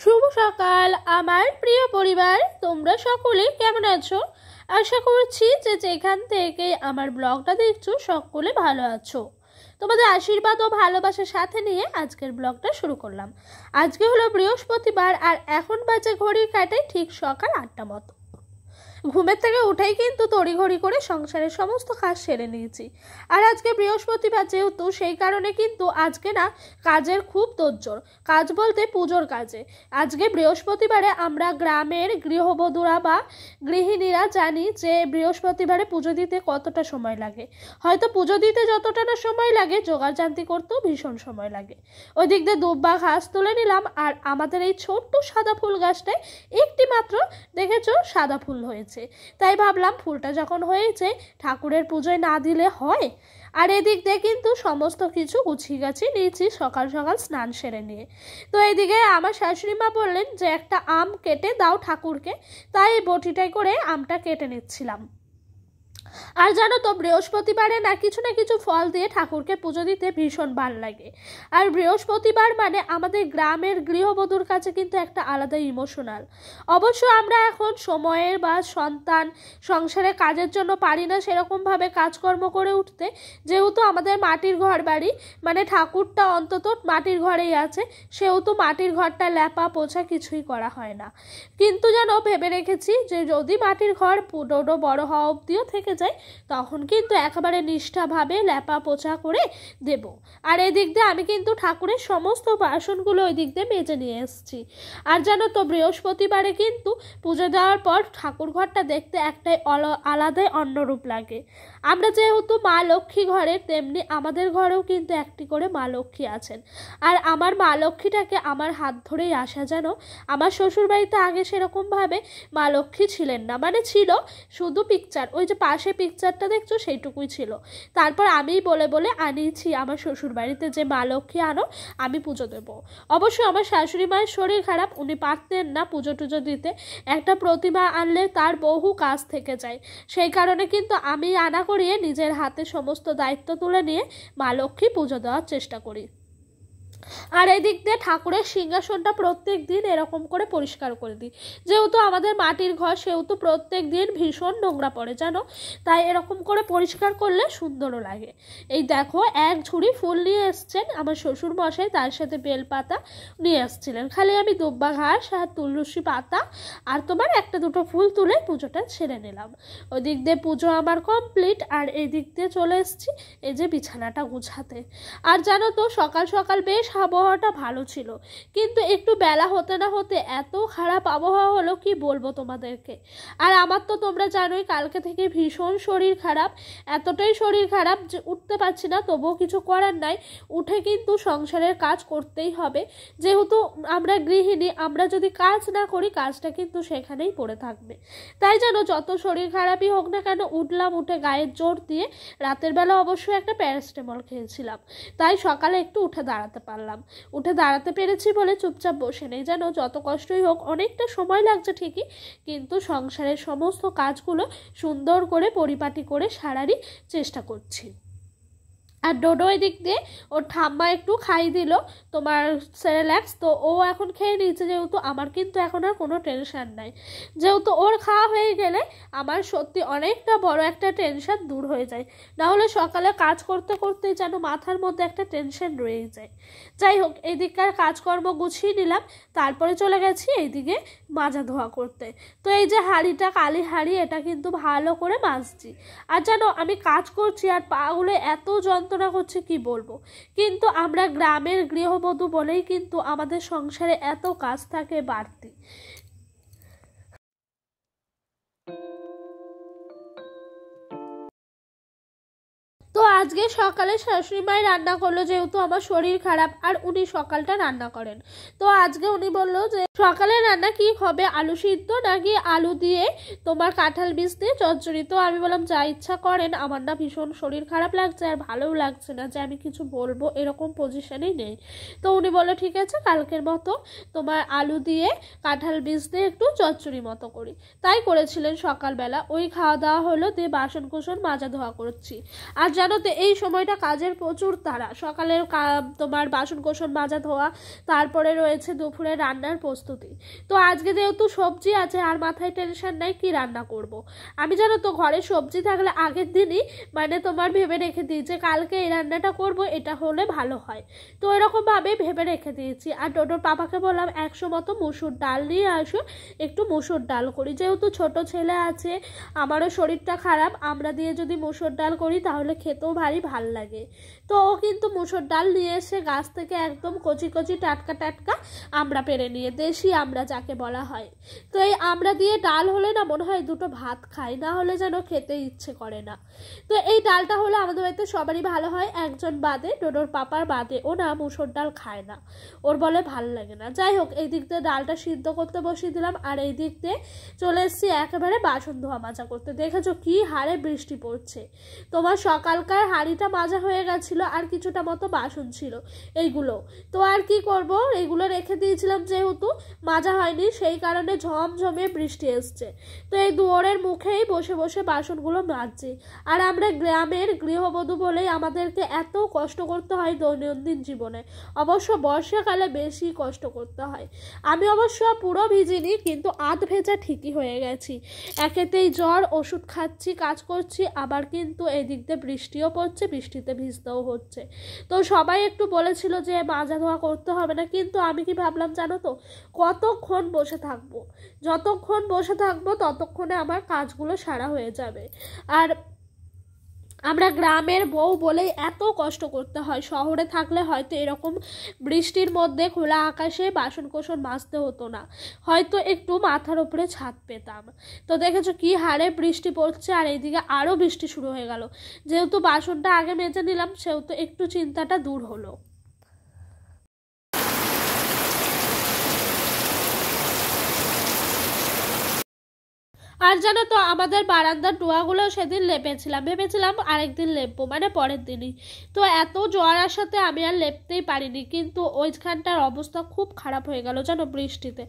শুভ সকাল আমার প্রিয় পরিবার, তোমরা সকলে কেমন আছো? আশা করছি যে যেখান থেকে আমার ব্লগটা দেখছো সকলে ভালো আছো। তোমাদের আশীর্বাদ ও ভালোবাসার সাথে নিয়ে আজকের ব্লগটা শুরু করলাম। আজকে হলো বৃহস্পতিবার আর এখন বাজে ঘড়ির কাঁটায় ঠিক সকাল 8টা মতো। ঘুমের থেকে উঠেই কিন্তু তড়িঘড়ি করে সংসারের সমস্ত কাজ সেরে নিয়েছি। আর আজকে বৃহস্পতিবার যেহেতু, সেই কারণে কিন্তু আজকে না কাজের খুব তোড়জোড়। কাজ বলতে পুজোর কাজে। আজকে বৃহস্পতিবারে আমরা গ্রামের গৃহবধূরা বা গৃহিণীরা জানি যে বৃহস্পতিবারে পুজো দিতে কতটা সময় লাগে। হয়তো পুজো দিতে যতটা না সময় লাগে, জোগাড়জান্তি করতেও ভীষণ সময় লাগে। ওই দিক দিয়ে দুব্বা ঘাস তুলে নিলাম, আর আমাদের এই ছোট্ট সাদা ফুল গাছটায় একটি মাত্র দেখেছো সাদা ফুল হয়েছে। তাই ভাবলাম ফুলটা যখন হয়েছে ঠাকুরের পুজোয় না দিলে হয়। আর এদিক দিয়ে কিন্তু সমস্ত কিছু গুছিয়ে গাছি নিয়েছি সকাল সকাল স্নান সেরে নিয়ে। তো এদিকে আমার শাশুড়ি মা বললেন যে একটা আম কেটে দাও ঠাকুরকে, তাই বটিটাই করে আমটা কেটে নিচ্ছিলাম। আর জানো তো বৃহস্পতিবারে না কিছু ফল দিয়ে ঠাকুরকে পুজো দিতে ভীষণ ভালো লাগে। আর বৃহস্পতিবার মানে আমাদের গ্রামের গৃহবধূর কাছে কিন্তু একটা আলাদা ইমোশনাল। অবশ্য আমরা এখন সময়ের বা সন্তান সংসারে কাজের জন্য পারি না সেরকমভাবে কাজকর্ম করে উঠতে, যেহেতু আমাদের মাটির ঘর বাড়ি, মানে ঠাকুরটা অন্তত মাটির ঘরেই আছে, সেহেতু মাটির ঘরটা ল্যাপা পোছা কিছুই করা হয় না। কিন্তু জানো ভেবে রেখেছি যে যদি মাটির ঘর পুরোনো বড় হওয়া অবধিও থেকে যায় তখন কিন্তু একেবারে নিষ্ঠাভাবে ল্যাপা পোছা করে দেব। আর এদিক দিয়ে আমি কিন্তু ঠাকুরের সমস্ত বাসনগুলো ওই দিক দিয়ে মেজে নিয়ে এসেছি। আর জানো তো বৃহস্পতিবারে কিন্তু পুজো দেওয়ার পর ঠাকুর ঘরটা দেখতে একটাই আলাদাই অন্যরূপ লাগে। আমরা যেহেতু মা লক্ষ্মী ঘরে, তেমনি আমাদের ঘরেও কিন্তু একটি করে মা লক্ষ্মী আছেন। আর আমার মা লক্ষ্মীটাকে আমার হাত ধরেই আসা। যেন আমার শ্বশুরবাড়িতে আগে সেরকমভাবে মা লক্ষ্মী ছিলেন না, মানে ছিল শুধু পিকচার, ওই যে পাশে পিকচারটা দেখছো সেইটুকুই ছিল। তারপর আমিই বলে বলে আনিয়েছি আমার শ্বশুর বাড়িতে যে মা লক্ষ্মী আনো, আমি পুজো দেবো। অবশ্য আমার শাশুড়ি মায়ের শরীর খারাপ, উনি পারতেন না পুজো টুজো দিতে। একটা প্রতিমা আনলে তার বহু কাজ থেকে যায়, সেই কারণে কিন্তু আমি আনা করিয়ে নিজের হাতে সমস্ত দায়িত্ব তুলে নিয়ে মা লক্ষ্মী পুজো দেওয়ার চেষ্টা করি। আর এদিক দিয়ে ঠাকুরের সিংহাসনটা প্রত্যেক দিন এরকম করে পরিষ্কার করে দিই। যেহেতু আমাদের মাটির ঘর, সেহেতু প্রত্যেক দিন ভীষণ নোংরা পড়ে জানো, তাই এরকম করে পরিষ্কার করলে সুন্দরও লাগে। এই দেখো এক ঝুড়ি ফুল নিয়ে এসছেন আমার শ্বশুর মশাই, তার সাথে বেলপাতা নিয়ে এসছিলেন। খালি আমি দুব্বা ঘাস আর তুলসী পাতা আর তোমার একটা দুটো ফুল তুলে পুজোটা ছেড়ে নিলাম। ওই দিক দিয়ে পুজো আমার কমপ্লিট। আর এই দিক দিয়ে চলে এসেছি এই যে বিছানাটা গুছাতে। আর জানো তো সকাল সকাল বেশ আবহাওয়াটা ভালো ছিল, কিন্তু একটু বেলা হতে না হতে এত খারাপ আবহাওয়া হলো কি বলবো তোমাদেরকে। আর আমার তো তোমরা জানোই কালকে থেকে ভীষণ শরীর খারাপ, এতটাই শরীর খারাপ যে উঠতে পারছি না। তবুও কিছু করার নাই, উঠে কিন্তু সংসারের কাজ করতেই হবে। যেহেতু আমরা গৃহিণী, আমরা যদি কাজ না করি কাজটা কিন্তু সেখানেই পড়ে থাকবে। তাই জানো যত শরীর খারাপই হোক না কেন উঠলাম, উঠে গায়ের জোর দিয়ে রাতের বেলা অবশ্যই একটা প্যারাসিটামল খেয়েছিলাম, তাই সকালে একটু উঠে দাঁড়াতে পারলাম। উঠে দাঁড়াতে পেরেছি বলে চুপচাপ বসে নেই। জানো যত কষ্টই হোক, অনেকটা সময় লাগছে ঠিকই, কিন্তু সংসারের সমস্ত কাজগুলো সুন্দর করে পরিপাটি করে সারারই চেষ্টা করছি। আর ডোডো এদিক দিয়ে ওর ঠাম্মা একটু খাই দিল তোমার সেরেল্যাক্স, তো ও এখন খেয়ে নিয়েছে। যেহেতু আমার কিন্তু এখন আর কোনো টেনশান নাই, যেহেতু ওর খাওয়া হয়ে গেলে আমার সত্যি অনেকটা বড় একটা টেনশান দূর হয়ে যায়। নাহলে সকালে কাজ করতে করতে যেন মাথার মধ্যে একটা টেনশন রয়েই যায়। যাই হোক, এদিককার কাজকর্ম গুছিয়ে নিলাম, তারপরে চলে গেছি এইদিকে মাজা ধোয়া করতে। তো এই যে হাঁড়িটা, কালি হাঁড়ি, এটা কিন্তু ভালো করে মাজছি। আর জানো আমি কাজ করছি আর পাগুলো এত যন্ত্রণা করছে কি বলবো, কিন্তু আমরা গ্রামের গৃহবধূ বলেই কিন্তু আমাদের সংসারে এত কাজ থাকে বাড়তি। তো আজকে সকালে শাশুড়ি মাই রান্না করলো, যেহেতু আমার শরীর খারাপ আর উনি সকালটা রান্না করেন। তো আজকে উনি বললো যে সকালে রান্না কি হবে, আলু সিদ্ধ নাকি আলু দিয়ে তোমার কাঁঠাল বীজ দিয়ে চচ্চড়ি। তো আমি বললাম যা ইচ্ছা করেন, আমার না ভীষণ শরীর খারাপ লাগছে আর ভালোও লাগছে না যে আমি কিছু বলবো, এরকম পজিশনেই নেই। তো উনি বললো ঠিক আছে কালকের মতো তোমার আলু দিয়ে কাঁঠাল বীজ দিয়ে একটু চচ্চড়ি মতো করি। তাই করেছিলেন সকালবেলা, ওই খাওয়া দাওয়া হলো, দিয়ে বাসন কুসন মাজা ধোয়া করছি। আর জানো তো এই সময়টা কাজের প্রচুর তাড়া, সকালের তোমার বাসন কোসন মাজা ধোয়া, তারপরে রয়েছে দুপুরে রান্নার প্রস্তুতি। তো আজকে যেহেতু সবজি আছে আর মাথায় টেনশন নাই কি রান্না করব। আমি জানো তো ঘরে সবজি থাকলে আগের দিনই মানে তোমার ভেবে রেখে দিই যে কালকে এই রান্নাটা করব, এটা হলে ভালো হয়। তো এরকমভাবে ভেবে রেখে দিয়েছি। আর ডোডোর পাপাকে বললাম 100 মতো মুসুর ডাল নিয়ে আসো, একটু মুসুর ডাল করি, যেহেতু ছোট ছেলে আছে, আমারও শরীরটা খারাপ, আমরা দিয়ে যদি মুসুর ডাল করি তাহলে খেতেও ভারী ভাল লাগে। তো ও কিন্তু মুসুর ডাল নিয়ে এসে গাছ থেকে একদম কচি কচি টাটকা টাটকা আমরা পেরে নিয়ে, দেশি আমরা যাকে বলা হয়। তো এই আমরা দিয়ে ডাল হলে না মনে হয় দুটো ভাত খাই, না হলে যেন খেতে ইচ্ছে করে না। তো এই ডালটা হলে আমাদের বাড়িতে সবারই ভালো হয়, একজন বাদে, ডোডোর পাপার বাদে। ও না মুসুর ডাল খায় না, ওর বলে ভাল লাগে না। যাই হোক, এই দিক দিয়ে ডালটা সিদ্ধ করতে বসিয়ে দিলাম, আর এই দিক দিয়ে চলে এসেছি একেবারে বাসন ধোয়া মাজা করতে। দেখেছো কি হারে বৃষ্টি পড়ছে। তোমার সকালকার হাঁড়িটা মাজা হয়ে গেছিল, আর কিছুটা মতো বাসন ছিল এইগুলো। তো আর কি করব, এগুলো রেখে দিয়েছিলাম, যেহেতু মাজা হয়নি সেই কারণে ঝমঝমে বৃষ্টি এসছে। তো এই দুয়ারের মুখেই বসে বসে বাসনগুলো মাজছি। আর আমরা গ্রামের গৃহবধূ বলেই আমাদেরকে এত কষ্ট করতে হয় দৈনন্দিন জীবনে, অবশ্য বর্ষাকালে বেশি কষ্ট করতে হয়। আমি অবশ্য পুরো ভিজিনি, কিন্তু আধ ভেজা ঠিকই হয়ে গেছি। একেতেই জ্বর, ওষুধ খাচ্ছি, কাজ করছি, আবার কিন্তু এই দিক দিয়ে বৃষ্টিও পড়ছে, বৃষ্টিতে ভিজতেও হচ্ছে। তো সবাই একটু বলেছিল যে মাজা ধোয়া করতে হবে না, কিন্তু আমি কি ভাবলাম জানো তো, কতক্ষণ বসে থাকবো, যতক্ষণ বসে থাকবো ততক্ষণে আমার কাজগুলো সারা হয়ে যাবে। আর আমরা গ্রামের বউ বলেই এত কষ্ট করতে হয়, শহরে থাকলে হয়তো এরকম বৃষ্টির মধ্যে খোলা আকাশে বাসন কোসন মাজতে হতো না, হয়তো একটু মাথার উপরে ছাদ পেতাম। তো দেখেছো কি হারে বৃষ্টি পড়ছে, আর এইদিকে আরও বৃষ্টি শুরু হয়ে গেল। যেহেতু বাসনটা আগে মেজে নিলাম সেহেতু একটু চিন্তাটা দূর হলো। আর জানো তো আমাদের বারান্দার ডোয়াগুলো সেদিন লেপেছিলাম, ভেবেছিলাম আরেকদিন লেপবো, মানে পরের দিনই। তো এত জ্বর আসাতে আমি আর লেপতেই পারিনি, কিন্তু ওইখানটার অবস্থা খুব খারাপ হয়ে গেল জানো বৃষ্টিতে।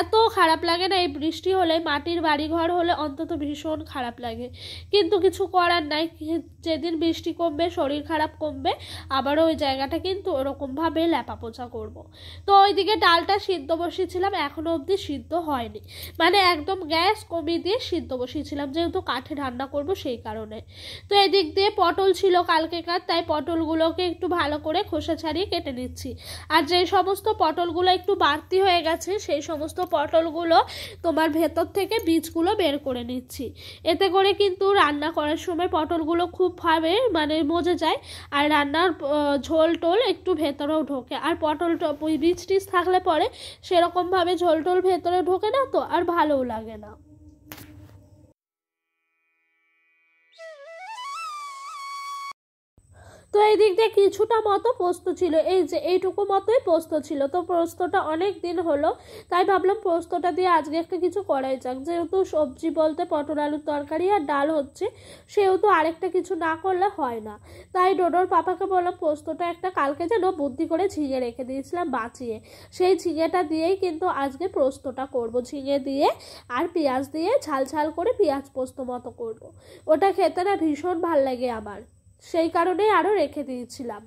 এত খারাপ লাগে না, এই বৃষ্টি হলে, মাটির বাড়িঘর হলে অন্তত ভীষণ খারাপ লাগে, কিন্তু কিছু করার নাই। যেদিন বৃষ্টি কমবে, শরীর খারাপ কমবে, আবারও ওই জায়গাটা কিন্তু ওরকমভাবে ল্যাপাপোছা করব। তো ওইদিকে ডালটা সিদ্ধ বসিয়েছিলাম, এখনো অবধি সিদ্ধ হয়নি, মানে একদম গ্যাস কমিয়ে দিয়ে সিদ্ধ বসিয়েছিলাম, যেহেতু কাঠে রান্না করব সেই কারণে। তো এদিক দিয়ে পটল ছিল কালকেকার, তাই পটলগুলোকে একটু ভালো করে খোসা ছাড়িয়ে কেটে নিচ্ছি। আর যে সমস্ত পটলগুলো একটু বাড়তি হয়ে গেছে সেই সমস্ত পটলগুলো তোমার ভেতর থেকে বীজগুলো বের করে নিচ্ছি। এতে করে কিন্তু রান্না করার সময় পটলগুলো খুবভাবে মানে মজে যায়, আর রান্নার ঝোল টোল একটু ভেতরেও ঢোকে। আর পটল বীজ টিজ থাকলে পরে সেরকমভাবে ঝোল টোল ভেতরে ঢোকে না, তো আর ভালোও লাগে না। তো এই দিক দিয়ে কিছুটা মতো পোস্ত ছিল, এই যে এইটুকু মতোই পোস্ত ছিল। তো পোস্তটা অনেক দিন হলো, তাই ভাবলাম পোস্তটা দিয়ে আজকে একটা কিছু করাই যাক। যেহেতু সবজি বলতে পটল আলুর তরকারি আর ডাল হচ্ছে, সেহেতু আরেকটা কিছু না করলে হয় না। তাই ডোডোর পাপাকে বললাম পোস্তটা একটা কালকে যেন বুদ্ধি করে ঝিঙে রেখে দিয়েছিলাম বাঁচিয়ে, সেই ঝিঙেটা দিয়েই কিন্তু আজকে পোস্তটা করব। ঝিঙে দিয়ে আর পেঁয়াজ দিয়ে ঝাল ঝাল করে পেঁয়াজ পোস্ত মতো করব। ওটা খেতে না ভীষণ ভাল লাগে আমার, সেই কারণেই আরও রেখে দিয়েছিলাম।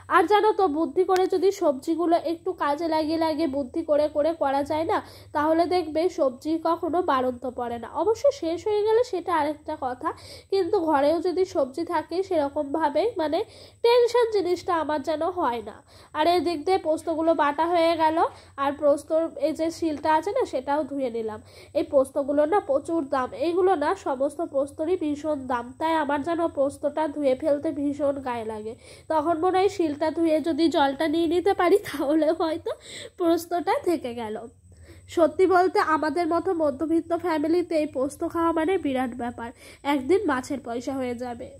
আর জানো তো বুদ্ধি করে যদি সবজিগুলো একটু কাজে লাগিয়ে লাগিয়ে বুদ্ধি করে করে করা যায় না, তাহলে দেখবে সবজি কখনো বাড়ন্ত পড়ে না। অবশ্য শেষ হয়ে গেলে সেটা আরেকটা কথা, কিন্তু ঘরেও যদি সবজি থাকে সেরকমভাবে মানে টেনশন জিনিসটা আমার যেন হয় না। আর এই দিক দিয়ে পোস্তগুলো বাটা হয়ে গেল, আর পোস্তর এই যে শিলটা আছে না সেটাও ধুয়ে নিলাম। এই পোস্তগুলো না প্রচুর দাম, এইগুলো না সমস্ত পোস্তরই ভীষণ দাম, তাই আমার যেন পোস্তটা ধুয়ে ফেলতে ভীষণ গায়ে লাগে। তখন মনে হয় শিলটা ধুয়ে যদি জলটা নিয়ে নিতে পারি তাহলে হয়তো পোস্তটা থেকে গেল। সত্যি বলতে আমাদের মতো মধ্যবিত্ত ফ্যামিলিতে এই পোস্ত খাওয়া মানে বিরাট ব্যাপার, একদিন মাছের পয়সা হয়ে যাবে।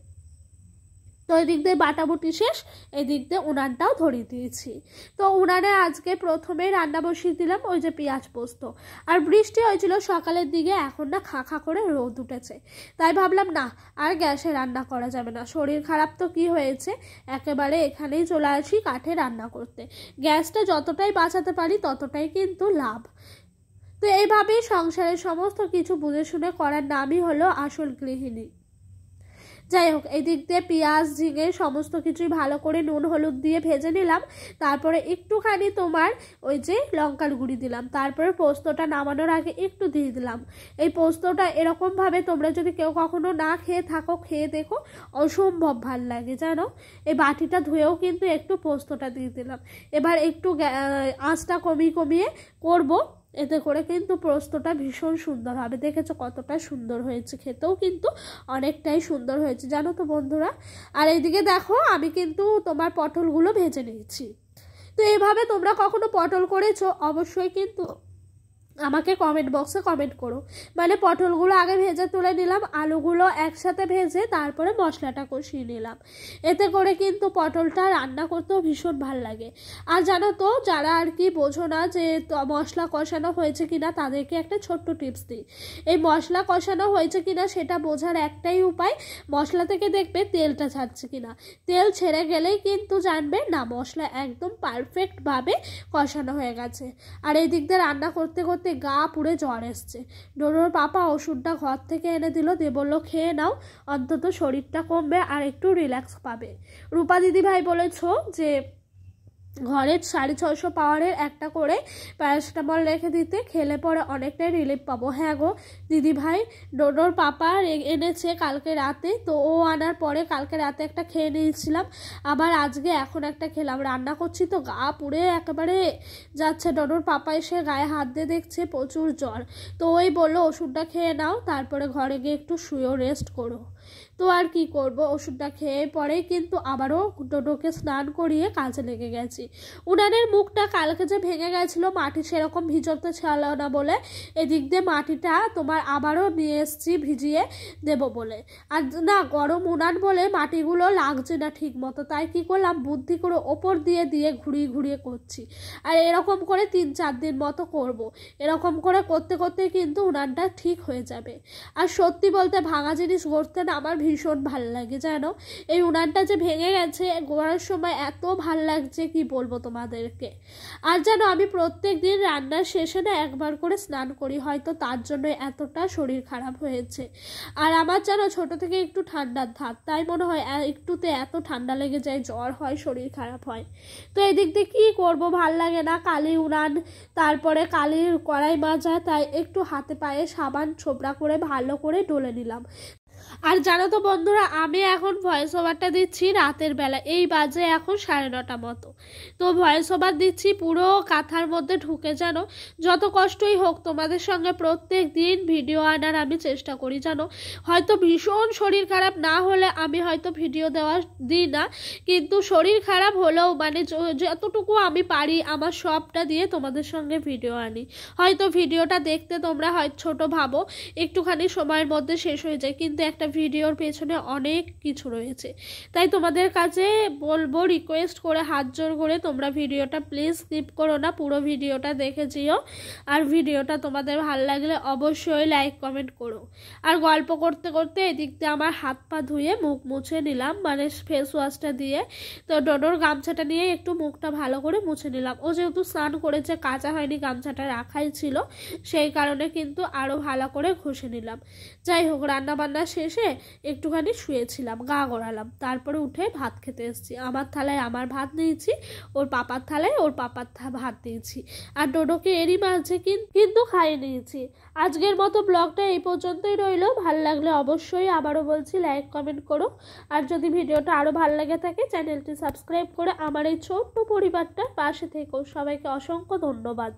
তো এই দিক দিয়ে বাটাবুটি শেষ, এই দিক দিয়ে উনানটাও ধরিয়ে দিয়েছি। তো উনানে আজকে প্রথমেই রান্না বসিয়ে দিলাম ওই যে পেঁয়াজ পোস্ত। আর বৃষ্টি হয়েছিল সকালের দিকে, এখন না খা খা করে রোদ উঠেছে, তাই ভাবলাম না আর গ্যাসে রান্না করা যাবে না, শরীর খারাপ তো কি হয়েছে, একেবারে এখানেই চলে আসি কাঠে রান্না করতে। গ্যাসটা যতটাই বাঁচাতে পারি ততটাই কিন্তু লাভ। তো এইভাবেই সংসারের সমস্ত কিছু বুঝে শুনে করার নামই হলো আসল গৃহিণী। যাই হোক, এই দিক দিয়ে পেঁয়াজ ঝিঙে সমস্ত কিছুই ভালো করে নুন হলুদ দিয়ে ভেজে নিলাম। তারপরে একটুখানি তোমার ওই যে লঙ্কার গুঁড়ি দিলাম, তারপরে পোস্তটা নামানোর আগে একটু দিয়ে দিলাম। এই পোস্তটা এরকমভাবে তোমরা যদি কেউ কখনো না খেয়ে থাকো, খেয়ে দেখো, অসম্ভব ভাল লাগে জানো। এই বাটিটা ধুয়েও কিন্তু একটু পোস্তটা দিয়ে দিলাম। এবার একটু আঁচটা কমিয়ে করব, এতে করে কিন্তু পোস্তটা ভীষণ সুন্দর হবে। দেখেছো কতটা সুন্দর হয়েছে, খেতেও কিন্তু অনেকটাই সুন্দর হয়েছে জানো তো বন্ধুরা। আর এইদিকে দেখো আমি কিন্তু তোমার পটলগুলো ভেজে নিয়েছি। তো এইভাবে তোমরা কখনো পটল করেছো অবশ্যই কিন্তু আমাকে কমেন্ট বক্সে কমেন্ট করো। মানে পটলগুলো আগে ভেজে তুলে নিলাম, আলুগুলো একসাথে ভেজে তারপরে মশলাটা কষিয়ে নিলাম। এতে করে কিন্তু পটলটা রান্না করতেও ভীষণ ভাল লাগে। আর জানো তো, যারা আর কি বোঝো না যে মশলা কষানো হয়েছে কিনা, তাদেরকে একটা ছোট্ট টিপস দিই। এই মশলা কষানো হয়েছে কিনা সেটা বোঝার একটাই উপায়, মশলা থেকে দেখবে তেলটা ছাড়ছে কিনা। তেল ছেড়ে গেলেই কিন্তু জানবে না মশলা একদম পারফেক্টভাবে কষানো হয়ে গেছে। আর এই দিক দিয়ে রান্না করতে করতে গা পুড়ে জ্বর এসছে। ডোডোর পাপা ওষুধটা ঘর থেকে এনে দিল, দিয়ে বললো খেয়ে নাও, অন্তত শরীরটা কমবে আর একটু রিল্যাক্স পাবে। রূপা দিদিভাই বলেছো যে ঘরের 650 পাওয়ারের একটা করে প্যারাসিটামল রেখে দিতে, খেলে পরে অনেকটাই রিলিফ পাবো। হ্যাঁ গো দিদিভাই, ডোডোর পাপা এনেছে কালকে রাতে, তো ও আনার পরে কালকে রাতে একটা খেয়ে নিয়েছিলাম, আবার আজকে এখন একটা খেলাম। রান্না করছি তো গা পুড়ে একেবারে যাচ্ছে। ডোডোর পাপা এসে গায়ে হাত দিয়ে দেখছে প্রচুর জ্বর, তো ওই বললো ওষুধটা খেয়ে নাও, তারপরে ঘরে গিয়ে একটু শুয়েও রেস্ট করো। তো আর কি করব, ওষুধটা খেয়ে পরেই কিন্তু আবারও ডোডোকে স্নান করিয়ে কাজে লেগে গেছি। উনানের মুখটা কালকে যে ভেঙে গেছিলো, মাটি সেরকম ভিজতে ছিল না বলে এদিক দিয়ে মাটিটা তোমার আবারও নিয়ে এসছি ভিজিয়ে দেব বলে। আর না, গরম উনান বলে মাটিগুলো লাগছে না ঠিক মতো, তাই কি করলাম বুদ্ধি করে ওপর দিয়ে ঘুরিয়ে করছি। আর এরকম করে 3-4 দিন মতো করব। এরকম করে করতে করতে কিন্তু উনানটা ঠিক হয়ে যাবে। আর সত্যি বলতে ভাঙা জিনিস গড়তে না আমার ভীষণ ভাল লাগে জানো। এই উনানটা যে ভেঙে গেছে, গড়ার সময় এত ভাল লাগছে কি বলবো তোমাদেরকে। আর জানো আমি প্রত্যেক দিন রান্নার শেষে না একবার করে স্নান করি, হয়তো তার জন্য এতটা শরীর খারাপ হয়েছে। আর আমার জানো ছোট থেকে একটু ঠান্ডার ধাত, তাই মনে হয় একটুতে এত ঠান্ডা লেগে যায়, জ্বর হয়, শরীর খারাপ হয়। তো এই দিক দিয়ে কী করবো, ভাল লাগে না। কালি উনান, তারপরে কালির কড়াই মাজা, তাই একটু হাতে পায়ে সাবান ছোবড়া করে ভালো করে ডলে নিলাম। আর জানো তো বন্ধুরা, আমি এখন ভয়েস ওভারটা দিচ্ছি রাতের বেলা, এই বাজে এখন 9:30 মতো। তো ভয়েস ওভার দিচ্ছি পুরো কাঁথার মধ্যে ঢুকে। জানো যত কষ্টই হোক তোমাদের সঙ্গে প্রত্যেক দিন ভিডিও আনার আমি চেষ্টা করি জানো। হয়তো ভীষণ শরীর খারাপ না হলে আমি হয়তো ভিডিও দেওয়া দিই না, কিন্তু শরীর খারাপ হলেও মানে যতটুকু আমি পারি আমার সবটা দিয়ে তোমাদের সঙ্গে ভিডিও আনি। হয়তো ভিডিওটা দেখতে তোমরা হয়তো ছোট ভাবো, একটুখানি সময়ের মধ্যে শেষ হয়ে যায়, কিন্তু একটা ভিডিওর পেছনে অনেক কিছু রয়েছে। তাই তোমাদের কাছে বলবো, রিকোয়েস্ট করে হাত জোর করে তোমরা ভিডিওটা প্লিজ স্কিপ করো না, পুরো ভিডিওটা দেখে যেও। আর ভিডিওটা তোমাদের ভালো লাগলে অবশ্যই লাইক কমেন্ট করো। আর গল্প করতে করতে এদিক দিয়ে আমার হাত পা ধুয়ে মুখ মুছে নিলাম, মানে ফেস ওয়াশটা দিয়ে। তো ডোডোর গামছাটা নিয়ে একটু মুখটা ভালো করে মুছে নিলাম। ও যেহেতু স্নান করেছে, কাঁচা হয়নি, গামছাটা রাখাই ছিল, সেই কারণে কিন্তু আরও ভালো করে ঘষে নিলাম। যাই হোক, রান্না বান্না শেষে একটুখানি শুয়েছিলাম, গা গড়ালাম, তারপরে উঠে ভাত খেতে এসেছি। আমার থালায় আমার ভাত নিয়েছি, ওর পাপার থালায় ওর পাপার ভাত দিয়েছি, আর ডোডোকে এরই মাঝে কিন্তু খাইয়ে নিয়েছি। আজকের মতো ব্লগটা এই পর্যন্তই রইল। ভালো লাগলে অবশ্যই আবারও বলছি লাইক কমেন্ট করো। আর যদি ভিডিওটা আরও ভালো লাগে থাকে চ্যানেলটি সাবস্ক্রাইব করে আমার এই ছোট্ট পরিবারটার পাশে থেকো। সবাইকে অসংখ্য ধন্যবাদ।